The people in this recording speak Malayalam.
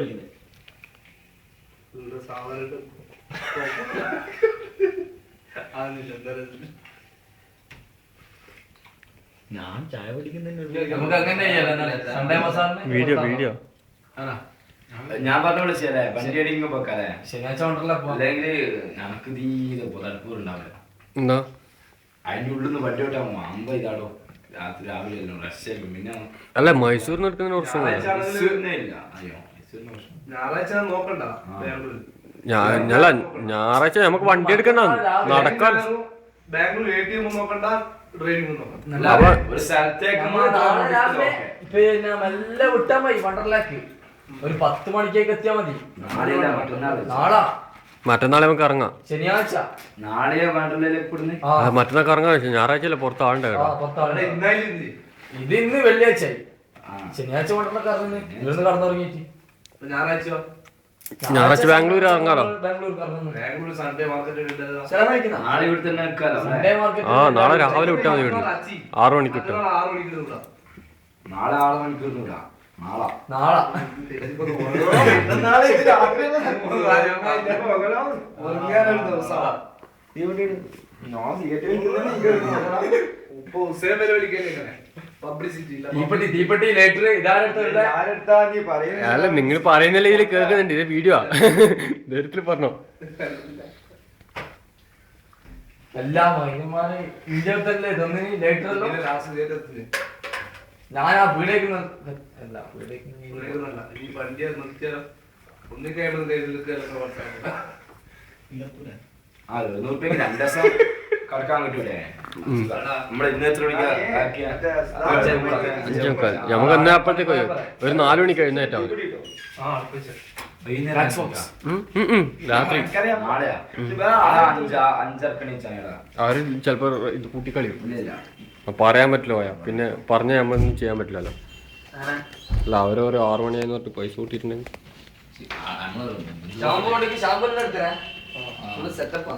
കളിക്കുന്നത്. ഞാൻ ചായ വീഡിയോ വീഡിയോ ഞാൻ പറഞ്ഞ വിളിച്ചല്ലേ വണ്ടി അടിക്കുമ്പോ പോക്കാലേ ശനിയാഴ്ച അല്ലെങ്കിൽ ഞനക്ക് തീരെ തടുപ്പൂരുണ്ടാവില്ല. എന്താ അതിന്റെ ഉള്ളിൽ നിന്ന് വണ്ടി വിട്ടാ അമ്പ ഇതാടോ രാത്രി രാവിലെ റഷായിരിക്കും. പിന്നെ അല്ല മൈസൂരിന് എടുക്കുന്നതിന് പ്രശ്നം ഞായറാഴ്ച നോക്കണ്ട. ഞായറാഴ്ച നമുക്ക് വണ്ടി എടുക്കണ്ട നടക്കാൻ. ബാംഗ്ലൂർ ATM നോക്കണ്ട, ഡ്രൈവിംഗ് നോക്കണ്ട. ഒരു സ്ഥലത്തേക്ക് പിന്നെ മെല്ലെ വിട്ടാ മതി. വണ്ടർലാക്ക് ഒരു 10 മണിക്കേക്ക് എത്തിയാ മതി. നാളെ മറ്റന്നാളെ നമുക്ക് ഇറങ്ങാം. ശനിയാഴ്ച നാളെയോ കണ്ടല്ലേ മറ്റന്നാൾ ഇറങ്ങാൻ ശനിയാഴ്ച പുറത്ത് ആളുണ്ട്. ഇത് ഇന്ന് വെള്ളിയാഴ്ച ശനിയാഴ്ച വണ്ടർലൊക്കെ ഇറങ്ങുന്നു. ഇവിടുന്ന് കടന്നുറങ്ങിയിട്ട് ഞായറാഴ്ച ബാംഗ്ലൂർ ഇറങ്ങാലോ. ബാംഗ്ലൂർ സൺഡേ മാർക്കറ്റ് നാളെ ഇവിടെ തന്നെ ആ നാളെ രാവിലെ വിട്ടാൽ മതി. വീട്ടിൽ 6 മണിക്ക് വിട്ടാ. 6 മണിക്ക് വിടാം. നാളെ 6 മണിക്കൂർ വിടാം. നാളെ അല്ല നിങ്ങൾ പറയുന്നില്ല, ഇതിൽ കേൾക്കുന്നുണ്ട്. ഇത് വീഡിയോ ധൈര്യത്തിൽ പറഞ്ഞോ. എല്ലാ മൈനന്മാരെ ഇന്ത്യത്തല്ലേ ഇതൊന്നും ലേറ്ററല്ലോ. ഞാൻ ആ വീടേക്ക് ഈ വണ്ടി നിർത്തിയാലോ ഒന്നിക്കൈ കടക്കാൻ കിട്ടൂലേ? നമ്മള് ഇന്ന് എത്ര മണിക്കാ 5:45. നമുക്ക് എന്നാ അപ്പോഴത്തേക്ക് ഒരു 4 മണിക്ക് എഴുന്നേറ്റാ മതി. രാത്രി അവര് ചിലപ്പോ ഇത് കൂട്ടിക്കളിയും. പറയാൻ പറ്റില്ല പോയാ പിന്നെ പറഞ്ഞാൽ നമ്മളൊന്നും ചെയ്യാൻ പറ്റില്ലല്ലോ. അല്ല അവരൊരു 6 മണിയാന്ന് പറഞ്ഞിട്ട് പൈസ കൂട്ടിയിട്ടുണ്ടെങ്കിൽ ഷാമ്പു സെറ്റപ്പ്